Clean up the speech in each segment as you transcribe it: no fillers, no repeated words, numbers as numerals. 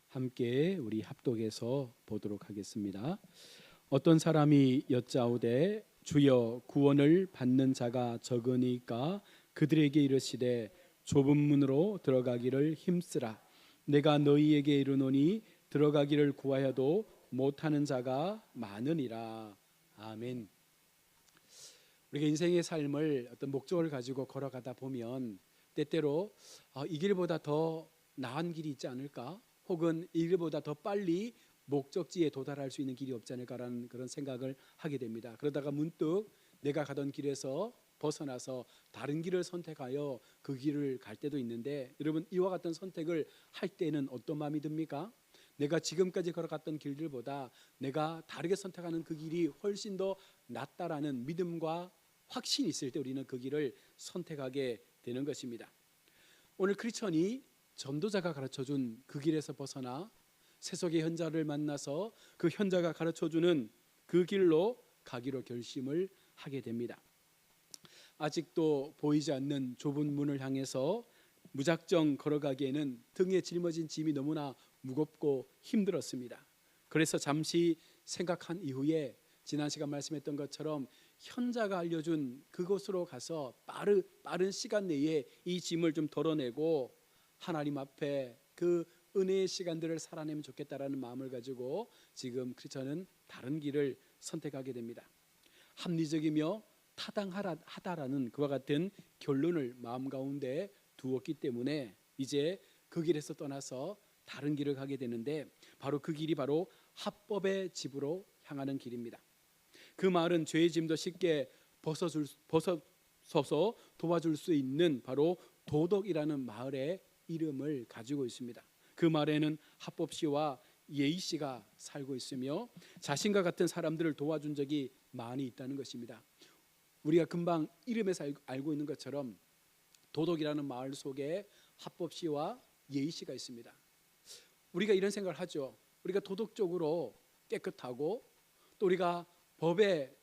함께 우리 합독해서 보도록 하겠습니다. 어떤 사람이 여짜오되 주여 구원을 받는 자가 적으니까 그들에게 이르시되 좁은 문으로 들어가기를 힘쓰라. 내가 너희에게 이르노니 들어가기를 구하여도 못하는 자가 많으니라. 아멘. 우리가 인생의 삶을 어떤 목적을 가지고 걸어가다 보면 때때로 이 길보다 더 나은 길이 있지 않을까? 혹은 이 길보다 더 빨리 목적지에 도달할 수 있는 길이 없지 않을까라는 그런 생각을 하게 됩니다. 그러다가 문득 내가 가던 길에서 벗어나서 다른 길을 선택하여 그 길을 갈 때도 있는데, 여러분 이와 같은 선택을 할 때는 어떤 마음이 듭니까? 내가 지금까지 걸어갔던 길들보다 내가 다르게 선택하는 그 길이 훨씬 더 낫다라는 믿음과 확신이 있을 때 우리는 그 길을 선택하게 되는 것입니다. 오늘 크리스천이 전도자가 가르쳐준 그 길에서 벗어나 세속의 현자를 만나서 그 현자가 가르쳐주는 그 길로 가기로 결심을 하게 됩니다. 아직도 보이지 않는 좁은 문을 향해서 무작정 걸어가기에는 등에 짊어진 짐이 너무나 무겁고 힘들었습니다. 그래서 잠시 생각한 이후에 지난 시간 말씀했던 것처럼 현자가 알려준 그곳으로 가서 빠른 시간 내에 이 짐을 좀 덜어내고 하나님 앞에 그 은혜의 시간들을 살아내면 좋겠다라는 마음을 가지고 지금 크리스천은 다른 길을 선택하게 됩니다. 합리적이며 타당하다라는 그와 같은 결론을 마음 가운데 두었기 때문에 이제 그 길에서 떠나서 다른 길을 가게 되는데, 바로 그 길이 바로 합법의 집으로 향하는 길입니다. 그 마을은 죄의 짐도 쉽게 벗어서서 도와줄 수 있는 바로 도덕이라는 마을의 이름을 가지고 있습니다. 그 마을에는 합법씨와 예의씨가 살고 있으며 자신과 같은 사람들을 도와준 적이 많이 있다는 것입니다. 우리가 금방 이름에서 알고 있는 것처럼 도덕이라는 마을 속에 합법씨와 예의씨가 있습니다. 우리가 이런 생각을 하죠. 우리가 도덕적으로 깨끗하고 또 우리가 법에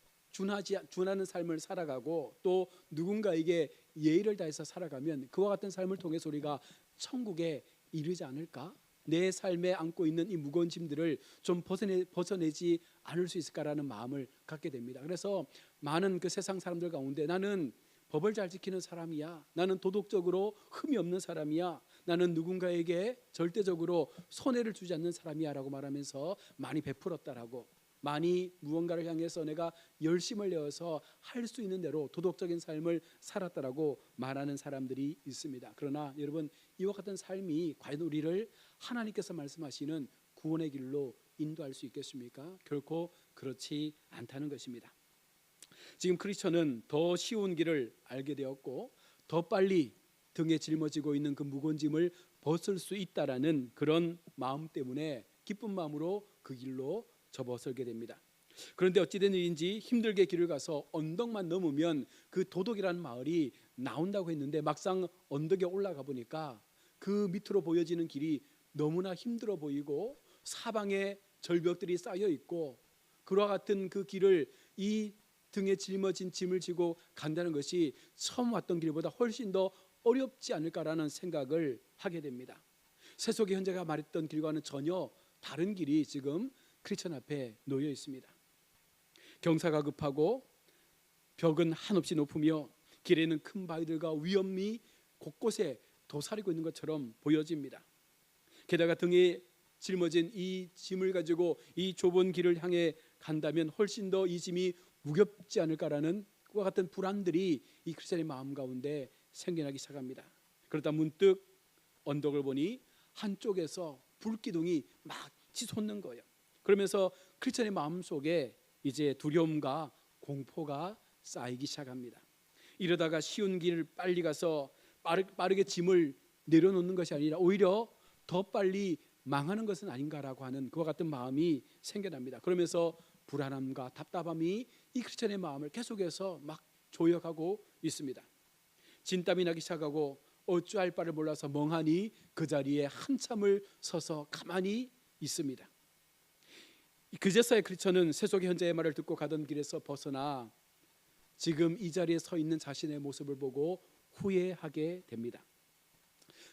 준하는 삶을 살아가고 또 누군가에게 예의를 다해서 살아가면 그와 같은 삶을 통해서 우리가 천국에 이르지 않을까? 내 삶에 안고 있는 이 무거운 짐들을 좀 벗어내지 않을 수 있을까라는 마음을 갖게 됩니다. 그래서 많은 그 세상 사람들 가운데 나는 법을 잘 지키는 사람이야, 나는 도덕적으로 흠이 없는 사람이야, 나는 누군가에게 절대적으로 손해를 주지 않는 사람이야 라고 말하면서 많이 베풀었다라고, 많이 무언가를 향해서 내가 열심을 내어서 할 수 있는 대로 도덕적인 삶을 살았다라고 말하는 사람들이 있습니다. 그러나 여러분, 이와 같은 삶이 과연 우리를 하나님께서 말씀하시는 구원의 길로 인도할 수 있겠습니까? 결코 그렇지 않다는 것입니다. 지금 크리스천은 더 쉬운 길을 알게 되었고 더 빨리 등에 짊어지고 있는 그 무거운 짐을 벗을 수 있다라는 그런 마음 때문에 기쁜 마음으로 그 길로 접어설게 됩니다. 그런데 어찌된 일인지 힘들게 길을 가서 언덕만 넘으면 그 도덕이라는 마을이 나온다고 했는데, 막상 언덕에 올라가 보니까 그 밑으로 보여지는 길이 너무나 힘들어 보이고 사방에 절벽들이 쌓여 있고, 그와 같은 그 길을 이 등에 짊어진 짐을 지고 간다는 것이 처음 왔던 길보다 훨씬 더 어렵지 않을까라는 생각을 하게 됩니다. 세속의 현재가 말했던 길과는 전혀 다른 길이 지금 크리스천 앞에 놓여 있습니다. 경사가 급하고 벽은 한없이 높으며 길에는 큰 바위들과 위험이 곳곳에 도사리고 있는 것처럼 보여집니다. 게다가 등에 짊어진 이 짐을 가지고 이 좁은 길을 향해 간다면 훨씬 더 이 짐이 무겁지 않을까라는 그와 같은 불안들이 이 크리스천의 마음 가운데 생겨나기 시작합니다. 그러다 문득 언덕을 보니 한쪽에서 불기둥이 막 치솟는 거예요. 그러면서 크리스천의 마음 속에 이제 두려움과 공포가 쌓이기 시작합니다. 이러다가 쉬운 길을 빨리 가서 빠르게 짐을 내려놓는 것이 아니라 오히려 더 빨리 망하는 것은 아닌가라고 하는 그와 같은 마음이 생겨납니다. 그러면서 불안함과 답답함이 이 크리스천의 마음을 계속해서 막 조여가고 있습니다. 진땀이 나기 시작하고 어찌할 바를 몰라서 멍하니 그 자리에 한참을 서서 가만히 있습니다. 그제서야 크리스천은 세속의 현재의 말을 듣고 가던 길에서 벗어나 지금 이 자리에 서 있는 자신의 모습을 보고 후회하게 됩니다.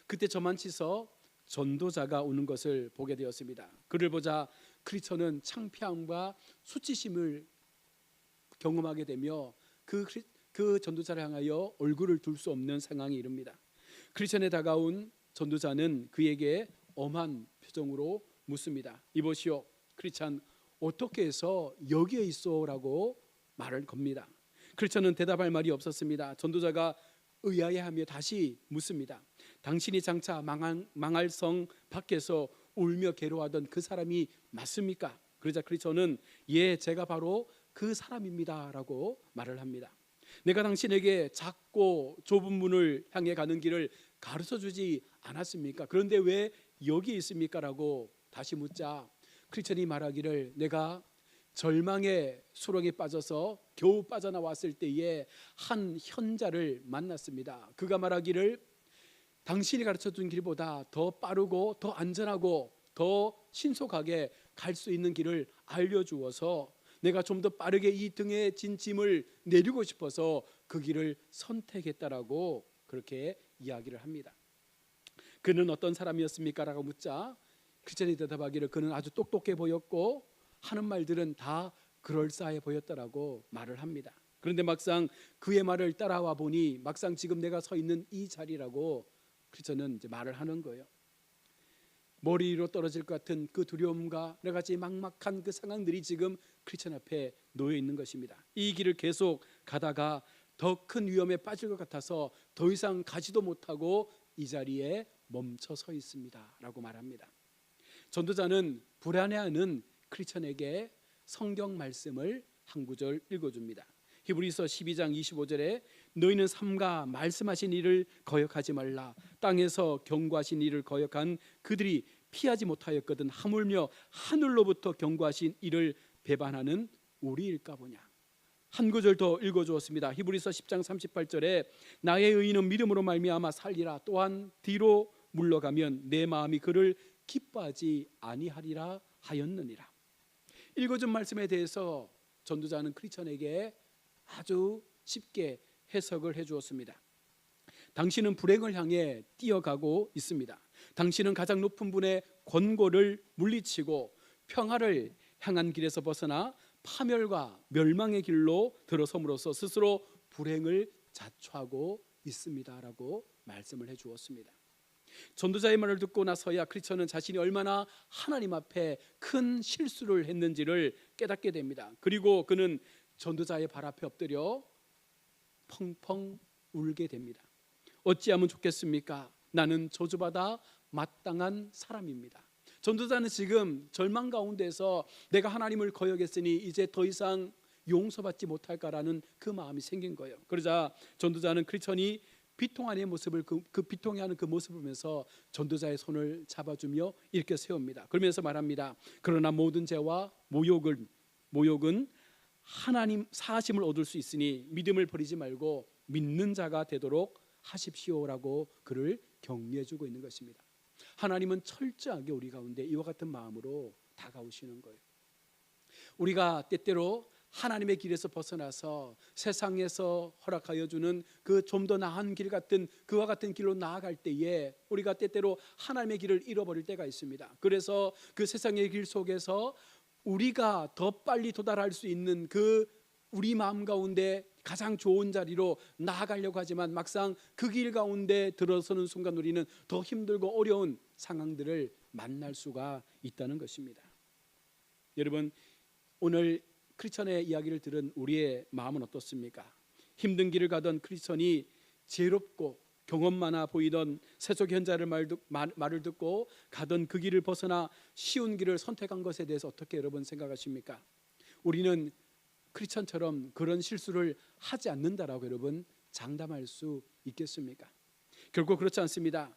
그때 저만치서 전도자가 오는 것을 보게 되었습니다. 그를 보자 크리스천은 창피함과 수치심을 경험하게 되며 그 전도자를 향하여 얼굴을 둘 수 없는 상황에 이릅니다. 크리스천에 다가온 전도자는 그에게 엄한 표정으로 묻습니다. 이보시오, 크리스천, 어떻게 해서 여기에 있어라고 말을 겁니다. 크리스천은 대답할 말이 없었습니다. 전도자가 의아해하며 다시 묻습니다. 당신이 장차 망할 성 밖에서 울며 괴로워하던 그 사람이 맞습니까? 그러자 크리스천은 예, 제가 바로 그 사람입니다 라고 말을 합니다. 내가 당신에게 작고 좁은 문을 향해 가는 길을 가르쳐 주지 않았습니까? 그런데 왜 여기 있습니까? 라고 다시 묻자 크리스천이 말하기를 내가 절망의 수렁에 빠져서 겨우 빠져나왔을 때에 한 현자를 만났습니다. 그가 말하기를 당신이 가르쳐준 길보다 더 빠르고 더 안전하고 더 신속하게 갈 수 있는 길을 알려주어서 내가 좀 더 빠르게 이 등에 진 짐을 내리고 싶어서 그 길을 선택했다라고 그렇게 이야기를 합니다. 그는 어떤 사람이었습니까? 라고 묻자 크리스천이 대답하기를 그는 아주 똑똑해 보였고 하는 말들은 다 그럴싸해 보였다라고 말을 합니다. 그런데 막상 그의 말을 따라와 보니 막상 지금 내가 서 있는 이 자리라고 크리스천은 이제 말을 하는 거예요. 머리 위로 떨어질 것 같은 그 두려움과 여러 가지 막막한 그 상황들이 지금 크리스천 앞에 놓여 있는 것입니다. 이 길을 계속 가다가 더 큰 위험에 빠질 것 같아서 더 이상 가지도 못하고 이 자리에 멈춰 서 있습니다 라고 말합니다. 전도자는 불안해하는 크리스천에게 성경 말씀을 한 구절 읽어줍니다. 히브리서 12장 25절에 너희는 삼가 말씀하신 일을 거역하지 말라. 땅에서 경고하신 일을 거역한 그들이 피하지 못하였거든 하물며 하늘로부터 경고하신 일을 배반하는 우리일까 보냐. 한 구절 더 읽어주었습니다. 히브리서 10장 38절에 나의 의인은 믿음으로 말미암아 살리라. 또한 뒤로 물러가면 내 마음이 그를 기뻐하지 아니하리라 하였느니라. 읽어준 말씀에 대해서 전도자는 크리스천에게 아주 쉽게 해석을 해주었습니다. 당신은 불행을 향해 뛰어가고 있습니다. 당신은 가장 높은 분의 권고를 물리치고 평화를 향한 길에서 벗어나 파멸과 멸망의 길로 들어섬으로써 스스로 불행을 자초하고 있습니다라고 말씀을 해주었습니다. 전도자의 말을 듣고 나서야 크리스천은 자신이 얼마나 하나님 앞에 큰 실수를 했는지를 깨닫게 됩니다. 그리고 그는 전도자의 발 앞에 엎드려 펑펑 울게 됩니다. 어찌하면 좋겠습니까? 나는 저주받아 마땅한 사람입니다. 전도자는 지금 절망 가운데서 내가 하나님을 거역했으니 이제 더 이상 용서받지 못할까라는 그 마음이 생긴 거예요. 그러자 전도자는 크리스천이 비통하는 모습을 그 비통해하는 그 모습을 보면서 전도자의 손을 잡아주며 일으켜 세웁니다. 그러면서 말합니다. 그러나 모든 죄와 모욕은 하나님 사하심을 얻을 수 있으니 믿음을 버리지 말고 믿는 자가 되도록 하십시오라고 그를 격려해주고 있는 것입니다. 하나님은 철저하게 우리 가운데 이와 같은 마음으로 다가오시는 거예요. 우리가 때때로 하나님의 길에서 벗어나서 세상에서 허락하여 주는 그 좀 더 나은 길 같은 그와 같은 길로 나아갈 때에 우리가 때때로 하나님의 길을 잃어버릴 때가 있습니다. 그래서 그 세상의 길 속에서 우리가 더 빨리 도달할 수 있는 그 우리 마음 가운데 가장 좋은 자리로 나아가려고 하지만 막상 그 길 가운데 들어서는 순간 우리는 더 힘들고 어려운 상황들을 만날 수가 있다는 것입니다. 여러분, 오늘 크리스천의 이야기를 들은 우리의 마음은 어떻습니까? 힘든 길을 가던 크리스천이 지혜롭고 경험 많아 보이던 세속 현자를 말을 듣고 가던 그 길을 벗어나 쉬운 길을 선택한 것에 대해서 어떻게 여러분 생각하십니까? 우리는 크리스천처럼 그런 실수를 하지 않는다라고 여러분 장담할 수 있겠습니까? 결국 그렇지 않습니다.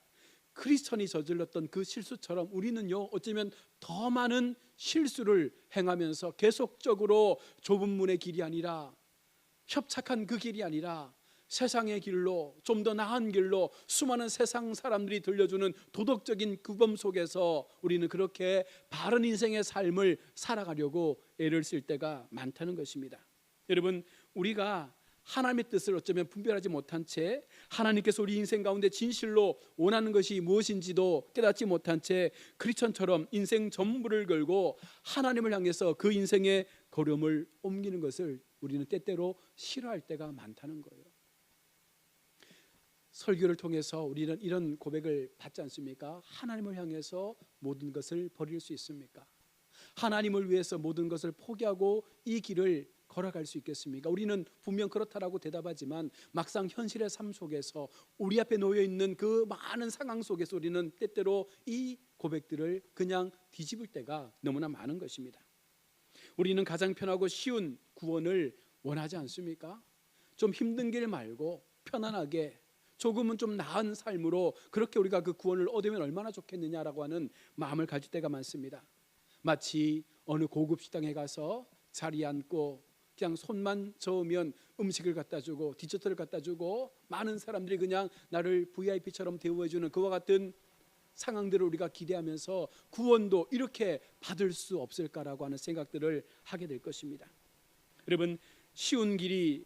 크리스천이 저질렀던 그 실수처럼 우리는요 어쩌면 더 많은 실수를 행하면서 계속적으로 좁은 문의 길이 아니라 협착한 그 길이 아니라 세상의 길로 좀 더 나은 길로 수많은 세상 사람들이 들려주는 도덕적인 규범 속에서 우리는 그렇게 바른 인생의 삶을 살아가려고 애를 쓸 때가 많다는 것입니다. 여러분, 우리가 하나님의 뜻을 어쩌면 분별하지 못한 채, 하나님께서 우리 인생 가운데 진실로 원하는 것이 무엇인지도 깨닫지 못한 채 크리스천처럼 인생 전부를 걸고 하나님을 향해서 그 인생의 걸음을 옮기는 것을 우리는 때때로 싫어할 때가 많다는 거예요. 설교를 통해서 우리는 이런 고백을 받지 않습니까? 하나님을 향해서 모든 것을 버릴 수 있습니까? 하나님을 위해서 모든 것을 포기하고 이 길을 걸어갈 수 있겠습니까? 우리는 분명 그렇다라고 대답하지만 막상 현실의 삶 속에서 우리 앞에 놓여 있는 그 많은 상황 속에서 우리는 때때로 이 고백들을 그냥 뒤집을 때가 너무나 많은 것입니다. 우리는 가장 편하고 쉬운 구원을 원하지 않습니까? 좀 힘든 길 말고 편안하게 조금은 좀 나은 삶으로 그렇게 우리가 그 구원을 얻으면 얼마나 좋겠느냐라고 하는 마음을 가질 때가 많습니다. 마치 어느 고급 식당에 가서 자리에 앉고 그냥 손만 저으면 음식을 갖다 주고 디저트를 갖다 주고 많은 사람들이 그냥 나를 VIP처럼 대우해주는 그와 같은 상황들을 우리가 기대하면서 구원도 이렇게 받을 수 없을까라고 하는 생각들을 하게 될 것입니다. 여러분, 쉬운 길이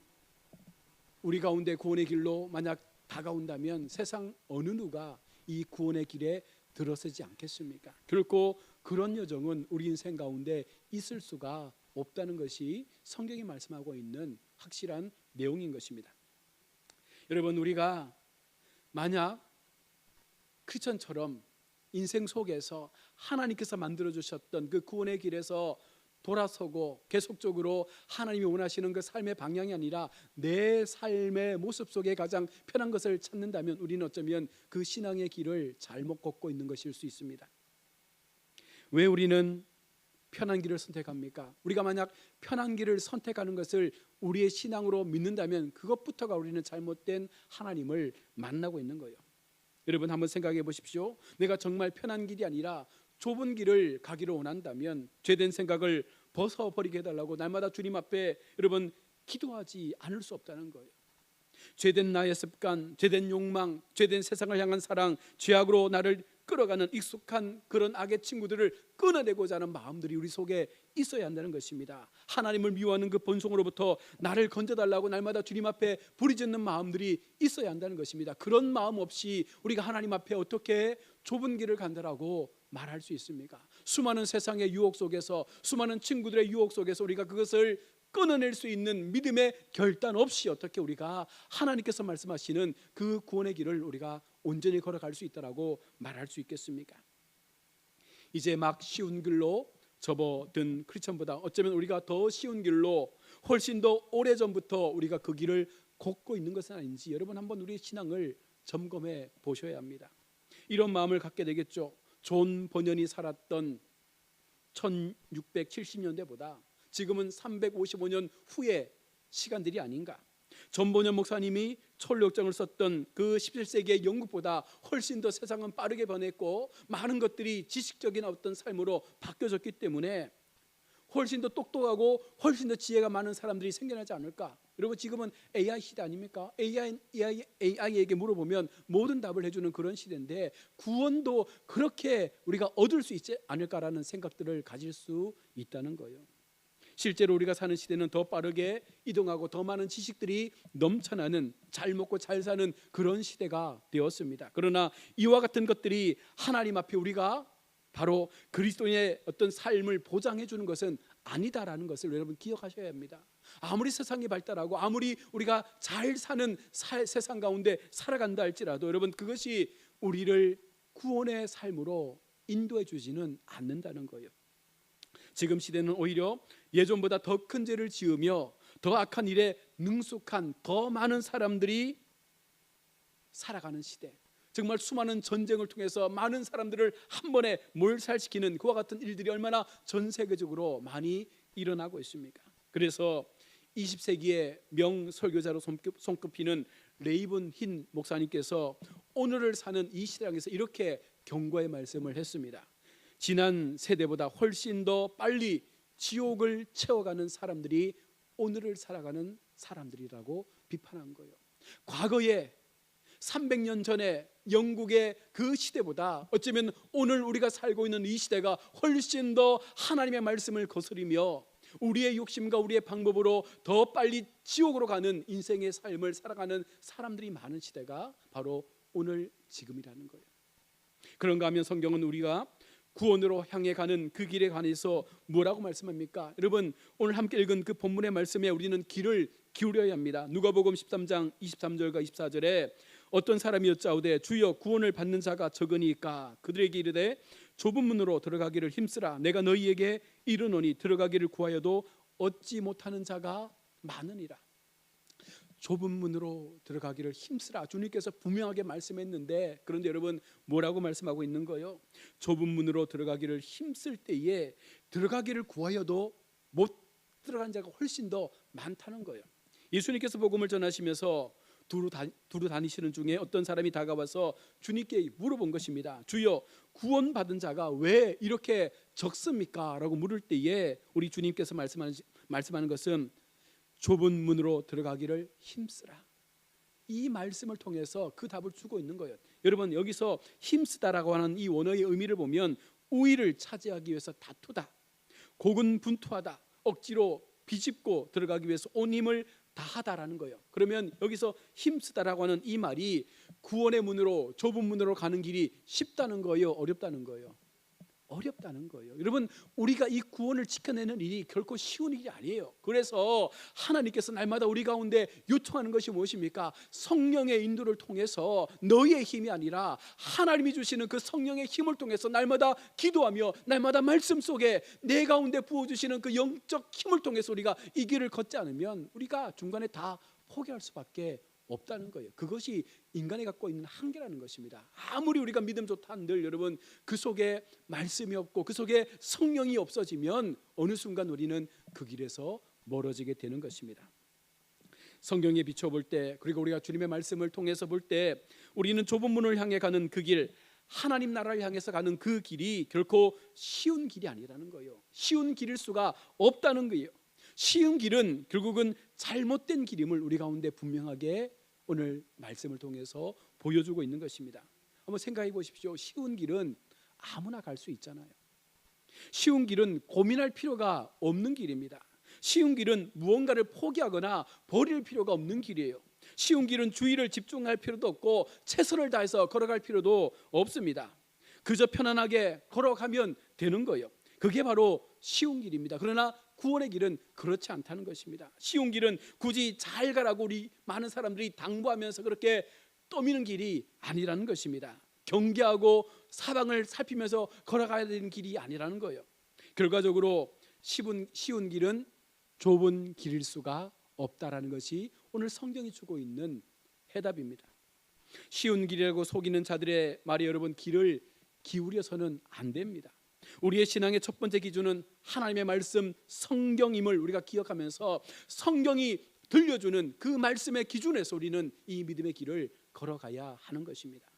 우리 가운데 구원의 길로 만약 다가온다면 세상 어느 누가 이 구원의 길에 들어서지 않겠습니까? 결코 그런 여정은 우리 인생 가운데 있을 수가 없다는 것이 성경이 말씀하고 있는 확실한 내용인 것입니다. 여러분, 우리가 만약 크리스천처럼 인생 속에서 하나님께서 만들어주셨던 그 구원의 길에서 돌아서고 계속적으로 하나님이 원하시는 그 삶의 방향이 아니라 내 삶의 모습 속에 가장 편한 것을 찾는다면 우리는 어쩌면 그 신앙의 길을 잘못 걷고 있는 것일 수 있습니다. 왜 우리는 편한 길을 선택합니까? 우리가 만약 편한 길을 선택하는 것을 우리의 신앙으로 믿는다면 그것부터가 우리는 잘못된 하나님을 만나고 있는 거예요. 여러분, 한번 생각해 보십시오. 내가 정말 편한 길이 아니라 좁은 길을 가기를 원한다면 죄된 생각을 벗어버리게 해달라고 날마다 주님 앞에 여러분 기도하지 않을 수 없다는 거예요. 죄된 나의 습관, 죄된 욕망, 죄된 세상을 향한 사랑, 죄악으로 나를 끌어가는 익숙한 그런 악의 친구들을 끊어내고자 하는 마음들이 우리 속에 있어야 한다는 것입니다. 하나님을 미워하는 그 본성으로부터 나를 건져달라고 날마다 주님 앞에 부르짖는 마음들이 있어야 한다는 것입니다. 그런 마음 없이 우리가 하나님 앞에 어떻게 좁은 길을 간다라고 말할 수 있습니까? 수많은 세상의 유혹 속에서, 수많은 친구들의 유혹 속에서 우리가 그것을 끊어낼 수 있는 믿음의 결단 없이 어떻게 우리가 하나님께서 말씀하시는 그 구원의 길을 우리가 온전히 걸어갈 수 있다라고 말할 수 있겠습니까? 이제 막 쉬운 길로 접어든 크리스천보다 어쩌면 우리가 더 쉬운 길로 훨씬 더 오래전부터 우리가 그 길을 걷고 있는 것은 아닌지 여러분 한번 우리의 신앙을 점검해 보셔야 합니다. 이런 마음을 갖게 되겠죠. 존 버년이 살았던 1670년대보다 지금은 355년 후의 시간들이 아닌가. 존 버년 목사님이 철로역정을 썼던 그 17세기의 영국보다 훨씬 더 세상은 빠르게 변했고 많은 것들이 지식적인 어떤 삶으로 바뀌어졌기 때문에 훨씬 더 똑똑하고 훨씬 더 지혜가 많은 사람들이 생겨나지 않을까. 여러분, 지금은 AI 시대 아닙니까? AI에게 물어보면 모든 답을 해주는 그런 시대인데 구원도 그렇게 우리가 얻을 수 있지 않을까라는 생각들을 가질 수 있다는 거예요. 실제로 우리가 사는 시대는 더 빠르게 이동하고 더 많은 지식들이 넘쳐나는, 잘 먹고 잘 사는 그런 시대가 되었습니다. 그러나 이와 같은 것들이 하나님 앞에 우리가 바로 그리스도인의 어떤 삶을 보장해 주는 것은 아니다라는 것을 여러분 기억하셔야 합니다. 아무리 세상이 발달하고 아무리 우리가 잘 사는 세상 가운데 살아간다 할지라도 여러분 그것이 우리를 구원의 삶으로 인도해 주지는 않는다는 거예요. 지금 시대는 오히려 예전보다 더 큰 죄를 지으며 더 악한 일에 능숙한 더 많은 사람들이 살아가는 시대, 정말 수많은 전쟁을 통해서 많은 사람들을 한 번에 몰살시키는 그와 같은 일들이 얼마나 전 세계적으로 많이 일어나고 있습니까? 그래서 20세기의 명설교자로 손꼽히는 레이븐 흰 목사님께서 오늘을 사는 이 시대에서 이렇게 경고의 말씀을 했습니다. 지난 세대보다 훨씬 더 빨리 지옥을 채워가는 사람들이 오늘을 살아가는 사람들이라고 비판한 거예요. 과거에 300년 전에 영국의 그 시대보다 어쩌면 오늘 우리가 살고 있는 이 시대가 훨씬 더 하나님의 말씀을 거스리며 우리의 욕심과 우리의 방법으로 더 빨리 지옥으로 가는 인생의 삶을 살아가는 사람들이 많은 시대가 바로 오늘 지금이라는 거예요. 그런가 하면 성경은 우리가 구원으로 향해 가는 그 길에 관해서 뭐라고 말씀합니까? 여러분, 오늘 함께 읽은 그 본문의 말씀에 우리는 귀를 기울여야 합니다. 누가복음 13장 23절과 24절에 어떤 사람이 여짜오되 주여 구원을 받는 자가 적으니까 그들에게 이르되 좁은 문으로 들어가기를 힘쓰라. 내가 너희에게 이르노니 들어가기를 구하여도 얻지 못하는 자가 많으니라. 좁은 문으로 들어가기를 힘쓰라. 주님께서 분명하게 말씀했는데, 그런데 여러분 뭐라고 말씀하고 있는 거예요? 좁은 문으로 들어가기를 힘쓸 때에 들어가기를 구하여도 못 들어간 자가 훨씬 더 많다는 거예요. 예수님께서 복음을 전하시면서 두루 다니시는 중에 어떤 사람이 다가와서 주님께 물어본 것입니다. 주여, 구원받은 자가 왜 이렇게 적습니까? 라고 물을 때에 우리 주님께서 말씀하는 것은 좁은 문으로 들어가기를 힘쓰라. 이 말씀을 통해서 그 답을 주고 있는 거예요. 여러분, 여기서 힘쓰다라고 하는 이 원어의 의미를 보면 우위를 차지하기 위해서 다투다, 고군분투하다, 억지로 비집고 들어가기 위해서 온 힘을 다하다라는 거예요. 그러면 여기서 힘쓰다라고 하는 이 말이 구원의 문으로, 좁은 문으로 가는 길이 쉽다는 거예요, 어렵다는 거예요? 어렵다는 거예요. 여러분, 우리가 이 구원을 지켜내는 일이 결코 쉬운 일이 아니에요. 그래서 하나님께서 날마다 우리 가운데 요청하는 것이 무엇입니까? 성령의 인도를 통해서 너희의 힘이 아니라 하나님이 주시는 그 성령의 힘을 통해서 날마다 기도하며 날마다 말씀 속에 내 가운데 부어주시는 그 영적 힘을 통해서 우리가 이 길을 걷지 않으면 우리가 중간에 다 포기할 수밖에 없다는 거예요. 그것이 인간이 갖고 있는 한계라는 것입니다. 아무리 우리가 믿음 좋다 한들 여러분, 그 속에 말씀이 없고 그 속에 성령이 없어지면 어느 순간 우리는 그 길에서 멀어지게 되는 것입니다. 성경에 비춰볼 때, 그리고 우리가 주님의 말씀을 통해서 볼 때 우리는 좁은 문을 향해 가는 그 길, 하나님 나라를 향해서 가는 그 길이 결코 쉬운 길이 아니라는 거예요. 쉬운 길일 수가 없다는 거예요. 쉬운 길은 결국은 잘못된 길임을 우리 가운데 분명하게 오늘 말씀을 통해서 보여주고 있는 것입니다. 한번 생각해 보십시오. 쉬운 길은 아무나 갈 수 있잖아요. 쉬운 길은 고민할 필요가 없는 길입니다. 쉬운 길은 무언가를 포기하거나 버릴 필요가 없는 길이에요. 쉬운 길은 주의를 집중할 필요도 없고 최선을 다해서 걸어갈 필요도 없습니다. 그저 편안하게 걸어가면 되는 거예요. 그게 바로 쉬운 길입니다. 그러나 구원의 길은 그렇지 않다는 것입니다. 쉬운 길은 굳이 잘 가라고 우리 많은 사람들이 당부하면서 그렇게 떠미는 길이 아니라는 것입니다. 경계하고 사방을 살피면서 걸어가야 되는 길이 아니라는 거예요. 결과적으로 쉬운 길은 좁은 길일 수가 없다라는 것이 오늘 성경이 주고 있는 해답입니다. 쉬운 길이라고 속이는 자들의 말이 여러분, 귀를 기울여서는 안 됩니다. 우리의 신앙의 첫 번째 기준은 하나님의 말씀, 성경임을 우리가 기억하면서 성경이 들려주는 그 말씀의 기준에서 우리는 이 믿음의 길을 걸어가야 하는 것입니다.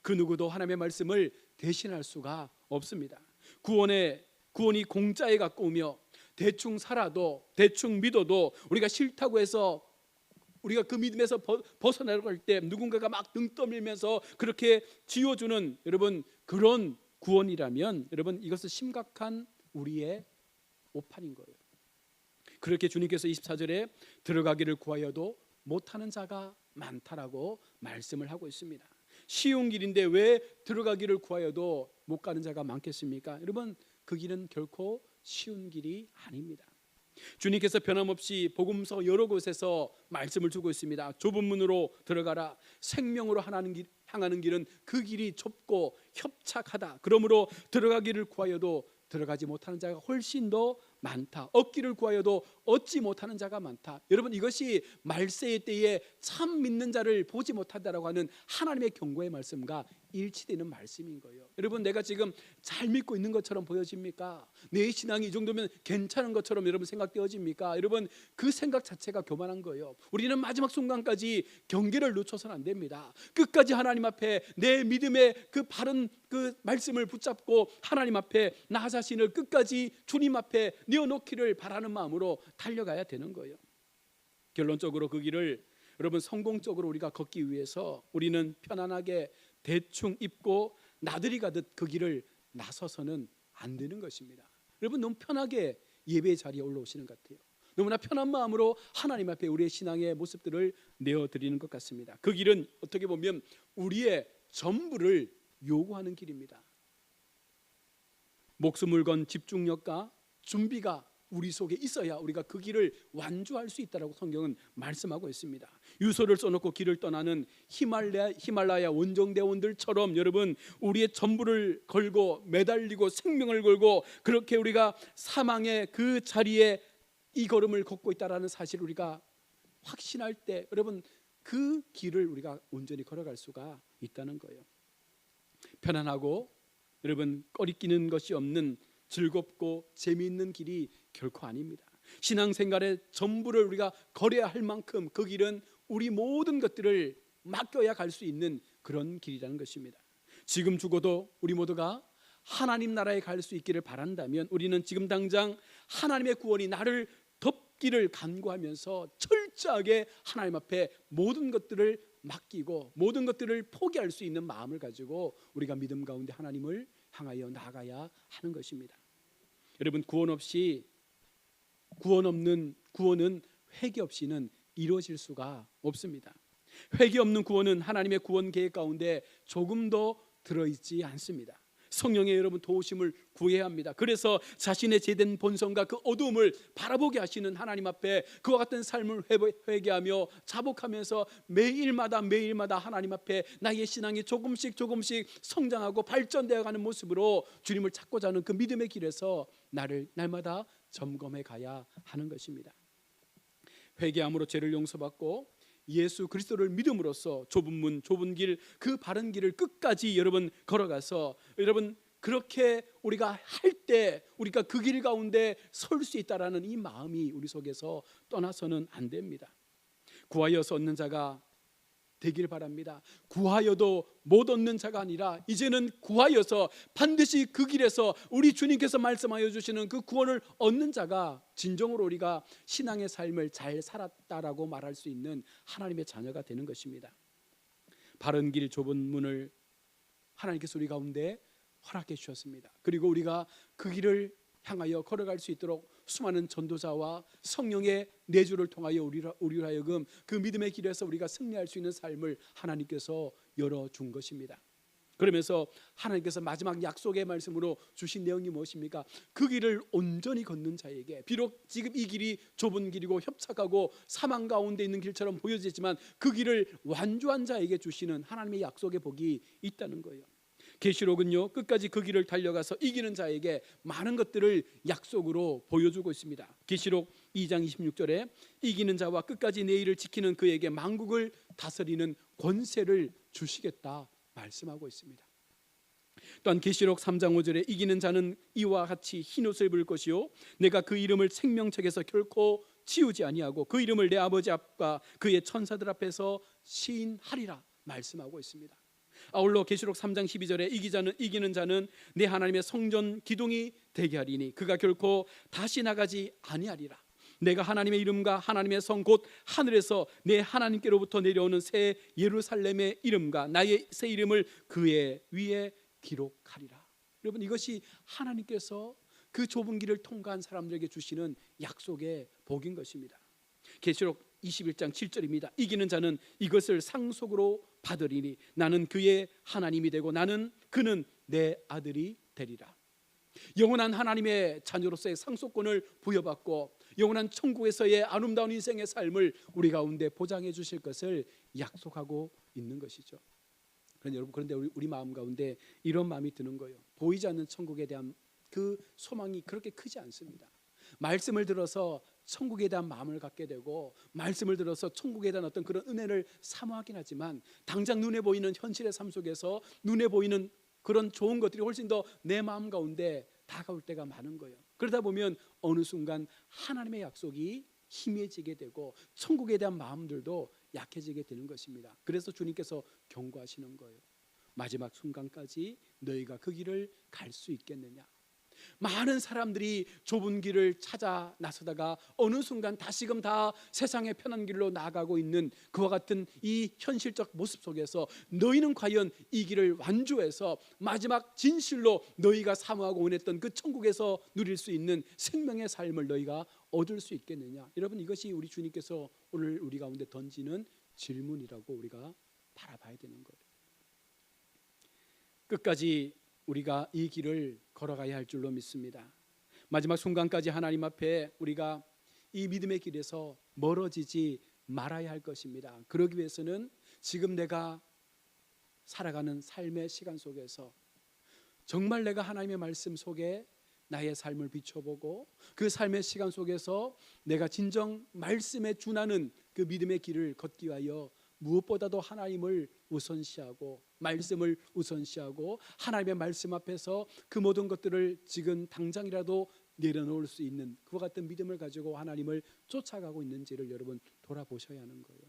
그 누구도 하나님의 말씀을 대신할 수가 없습니다. 구원이 공짜에 가까우며 대충 살아도, 대충 믿어도 우리가 싫다고 해서 우리가 그 믿음에서 벗어나려고 할 때 누군가가 막 등 떠밀면서 그렇게 쥐어주는 여러분, 그런 구원이라면 여러분, 이것은 심각한 우리의 오판인 거예요. 그렇게 주님께서 24절에 들어가기를 구하여도 못하는 자가 많다라고 말씀을 하고 있습니다. 쉬운 길인데 왜 들어가기를 구하여도 못 가는 자가 많겠습니까? 여러분, 그 길은 결코 쉬운 길이 아닙니다. 주님께서 변함없이 복음서 여러 곳에서 말씀을 주고 있습니다. 좁은 문으로 들어가라. 생명으로 향하는 길은 그 길이 좁고 협착하다. 그러므로 들어가기를 구하여도 들어가지 못하는 자가 훨씬 더 많다. 얻기를 구하여도 얻지 못하는 자가 많다. 여러분, 이것이 말세의 때에 참 믿는 자를 보지 못한다라고 하는 하나님의 경고의 말씀과 일치되는 말씀인 거예요. 여러분, 내가 지금 잘 믿고 있는 것처럼 보여집니까? 내 신앙이 이 정도면 괜찮은 것처럼 여러분 생각되어집니까? 여러분, 그 생각 자체가 교만한 거예요. 우리는 마지막 순간까지 경계를 놓쳐서는 안 됩니다. 끝까지 하나님 앞에 내 믿음의 그 바른 그 말씀을 붙잡고 하나님 앞에 나 자신을 끝까지 주님 앞에 내어놓기를 바라는 마음으로 달려가야 되는 거예요. 결론적으로 그 길을 여러분 성공적으로 우리가 걷기 위해서 우리는 편안하게 대충 입고 나들이 가듯 그 길을 나서서는 안 되는 것입니다. 여러분, 너무 편하게 예배 자리에 올라오시는 것 같아요. 너무나 편한 마음으로 하나님 앞에 우리의 신앙의 모습들을 내어드리는 것 같습니다. 그 길은 어떻게 보면 우리의 전부를 요구하는 길입니다. 목숨을 건 집중력과 준비가 우리 속에 있어야 우리가 그 길을 완주할 수 있다라고 성경은 말씀하고 있습니다. 유서를 써놓고 길을 떠나는 히말라야 원정대원들처럼 여러분, 우리의 전부를 걸고 매달리고 생명을 걸고 그렇게 우리가 사망의 그 자리에 이 걸음을 걷고 있다라는 사실을 우리가 확신할 때 여러분, 그 길을 우리가 온전히 걸어갈 수가 있다는 거예요. 편안하고 여러분 꺼리끼는 것이 없는 즐겁고 재미있는 길이 결코 아닙니다. 신앙생활의 전부를 우리가 걸어야 할 만큼 그 길은 우리 모든 것들을 맡겨야 갈 수 있는 그런 길이라는 것입니다. 지금 죽어도 우리 모두가 하나님 나라에 갈 수 있기를 바란다면 우리는 지금 당장 하나님의 구원이 나를 덮기를 간구하면서 철저하게 하나님 앞에 모든 것들을 맡기고 모든 것들을 포기할 수 있는 마음을 가지고 우리가 믿음 가운데 하나님을 향하여 나아가야 하는 것입니다. 여러분, 구원은 회개 없이는 이루어질 수가 없습니다. 회개 없는 구원은 하나님의 구원 계획 가운데 조금도 들어있지 않습니다. 성령의 여러분 도우심을 구해야 합니다. 그래서 자신의 죄된 본성과 그 어두움을 바라보게 하시는 하나님 앞에 그와 같은 삶을 회개하며 자복하면서 매일마다 하나님 앞에 나의 신앙이 조금씩 성장하고 발전되어가는 모습으로 주님을 찾고자 하는 그 믿음의 길에서 나를 날마다 점검해 가야 하는 것입니다. 회개함으로 죄를 용서받고 예수 그리스도를 믿음으로써 좁은 문 좁은 길, 그 바른 길을 끝까지 여러분 걸어가서 여러분 그렇게 우리가 할 때 우리가 그 길 가운데 설 수 있다라는 이 마음이 우리 속에서 떠나서는 안 됩니다. 구하여서 얻는 자가 되길 바랍니다. 구하여도 못 얻는 자가 아니라 이제는 구하여서 반드시 그 길에서 우리 주님께서 말씀하여 주시는 그 구원을 얻는 자가 진정으로 우리가 신앙의 삶을 잘 살았다라고 말할 수 있는 하나님의 자녀가 되는 것입니다. 바른 길 좁은 문을 하나님께서 우리 가운데 허락해 주셨습니다. 그리고 우리가 그 길을 향하여 걸어갈 수 있도록 수많은 전도자와 성령의 내주를 통하여 우리로 하여금 그 믿음의 길에서 우리가 승리할 수 있는 삶을 하나님께서 열어준 것입니다. 그러면서 하나님께서 마지막 약속의 말씀으로 주신 내용이 무엇입니까? 그 길을 온전히 걷는 자에게, 비록 지금 이 길이 좁은 길이고 협착하고 사망 가운데 있는 길처럼 보여지지만 그 길을 완주한 자에게 주시는 하나님의 약속의 복이 있다는 거예요. 계시록은요 끝까지 그 길을 달려가서 이기는 자에게 많은 것들을 약속으로 보여주고 있습니다. 계시록 2장 26절에 이기는 자와 끝까지 내 일을 지키는 그에게 만국을 다스리는 권세를 주시겠다 말씀하고 있습니다. 또한 계시록 3장 5절에 이기는 자는 이와 같이 흰옷을 입을 것이요 내가 그 이름을 생명책에서 결코 지우지 아니하고 그 이름을 내 아버지 앞과 그의 천사들 앞에서 시인하리라 말씀하고 있습니다. 아울러 계시록 3장 12절에 이기는 자는 내 하나님의 성전 기둥이 되게 하리니 그가 결코 다시 나가지 아니하리라. 내가 하나님의 이름과 하나님의 성 곧 하늘에서 내 하나님께로부터 내려오는 새 예루살렘의 이름과 나의 새 이름을 그의 위에 기록하리라. 여러분, 이것이 하나님께서 그 좁은 길을 통과한 사람들에게 주시는 약속의 복인 것입니다. 계시록 21장 7절입니다. 이기는 자는 이것을 상속으로 받으리니 나는 그의 하나님이 되고 그는 내 아들이 되리라. 영원한 하나님의 자녀로서의 상속권을 부여받고 영원한 천국에서의 아름다운 인생의 삶을 우리 가운데 보장해 주실 것을 약속하고 있는 것이죠. 그런데 우리 마음 가운데 이런 마음이 드는 거예요. 보이지 않는 천국에 대한 그 소망이 그렇게 크지 않습니다. 말씀을 들어서 천국에 대한 마음을 갖게 되고 말씀을 들어서 천국에 대한 어떤 그런 은혜를 사모하긴 하지만 당장 눈에 보이는 현실의 삶 속에서 눈에 보이는 그런 좋은 것들이 훨씬 더 내 마음 가운데 다가올 때가 많은 거예요. 그러다 보면 어느 순간 하나님의 약속이 희미해지게 되고 천국에 대한 마음들도 약해지게 되는 것입니다. 그래서 주님께서 경고하시는 거예요. 마지막 순간까지 너희가 그 길을 갈 수 있겠느냐? 많은 사람들이 좁은 길을 찾아 나서다가 어느 순간 다시금 다 세상의 편한 길로 나아가고 있는 그와 같은 이 현실적 모습 속에서 너희는 과연 이 길을 완주해서 마지막 진실로 너희가 사모하고 원했던 그 천국에서 누릴 수 있는 생명의 삶을 너희가 얻을 수 있겠느냐? 여러분, 이것이 우리 주님께서 오늘 우리 가운데 던지는 질문이라고 우리가 바라봐야 되는 거예요. 끝까지 우리가 이 길을 걸어가야 할 줄로 믿습니다. 마지막 순간까지 하나님 앞에 우리가 이 믿음의 길에서 멀어지지 말아야 할 것입니다. 그러기 위해서는 지금 내가 살아가는 삶의 시간 속에서 정말 내가 하나님의 말씀 속에 나의 삶을 비춰보고 그 삶의 시간 속에서 내가 진정 말씀에 준하는 그 믿음의 길을 걷기 위하여 무엇보다도 하나님을 우선시하고 말씀을 우선시하고 하나님의 말씀 앞에서 그 모든 것들을 지금 당장이라도 내려놓을 수 있는 그와 같은 믿음을 가지고 하나님을 쫓아가고 있는지를 여러분 돌아보셔야 하는 거예요.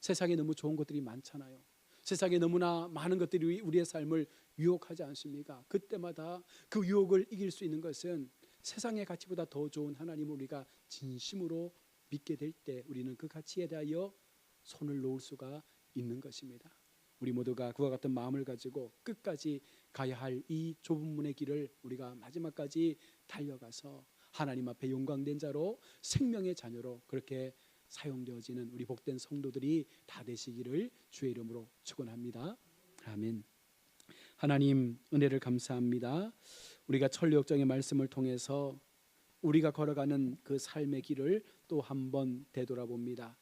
세상에 너무 좋은 것들이 많잖아요. 세상에 너무나 많은 것들이 우리의 삶을 유혹하지 않습니까? 그때마다 그 유혹을 이길 수 있는 것은 세상의 가치보다 더 좋은 하나님을 우리가 진심으로 믿게 될 때 우리는 그 가치에 대하여 손을 놓을 수가 있는 것입니다. 우리 모두가 그와 같은 마음을 가지고 끝까지 가야 할 이 좁은 문의 길을 우리가 마지막까지 달려가서 하나님 앞에 영광된 자로 생명의 자녀로 그렇게 사용되어지는 우리 복된 성도들이 다 되시기를 주의 이름으로 축원합니다. 아멘. 하나님 은혜를 감사합니다. 우리가 천리역정의 말씀을 통해서 우리가 걸어가는 그 삶의 길을 또 한 번 되돌아봅니다.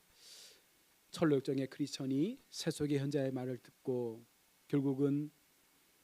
천리역정의 크리스천이 세속의 현자의 말을 듣고 결국은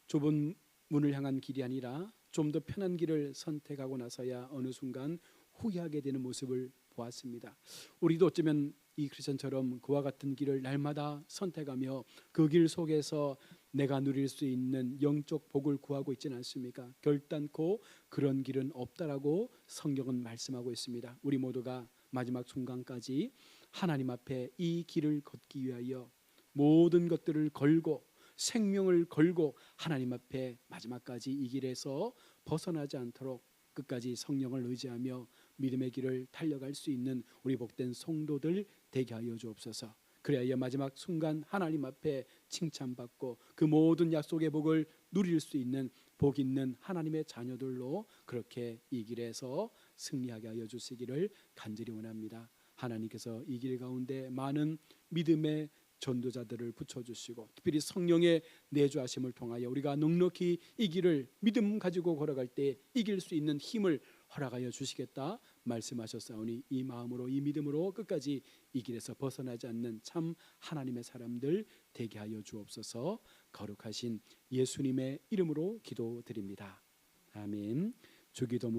좁은 문을 향한 길이 아니라 좀 더 편한 길을 선택하고 나서야 어느 순간 후회하게 되는 모습을 보았습니다. 우리도 어쩌면 이 크리스천처럼 그와 같은 길을 날마다 선택하며 그 길 속에서 내가 누릴 수 있는 영적 복을 구하고 있지는 않습니까? 결단코 그런 길은 없다라고 성경은 말씀하고 있습니다. 우리 모두가 마지막 순간까지 하나님 앞에 이 길을 걷기 위하여 모든 것들을 걸고 생명을 걸고 하나님 앞에 마지막까지 이 길에서 벗어나지 않도록 끝까지 성령을 의지하며 믿음의 길을 달려갈 수 있는 우리 복된 성도들 되게 하여 주옵소서. 그래야 마지막 순간 하나님 앞에 칭찬받고 그 모든 약속의 복을 누릴 수 있는 복 있는 하나님의 자녀들로 그렇게 이 길에서 승리하게 하여 주시기를 간절히 원합니다. 하나님께서 이 길 가운데 많은 믿음의 전도자들을 붙여주시고 특별히 성령의 내주하심을 통하여 우리가 넉넉히 이 길을 믿음 가지고 걸어갈 때 이길 수 있는 힘을 허락하여 주시겠다 말씀하셨사오니 이 마음으로 이 믿음으로 끝까지 이 길에서 벗어나지 않는 참 하나님의 사람들 되게 하여 주옵소서. 거룩하신 예수님의 이름으로 기도드립니다. 아멘. 주기도문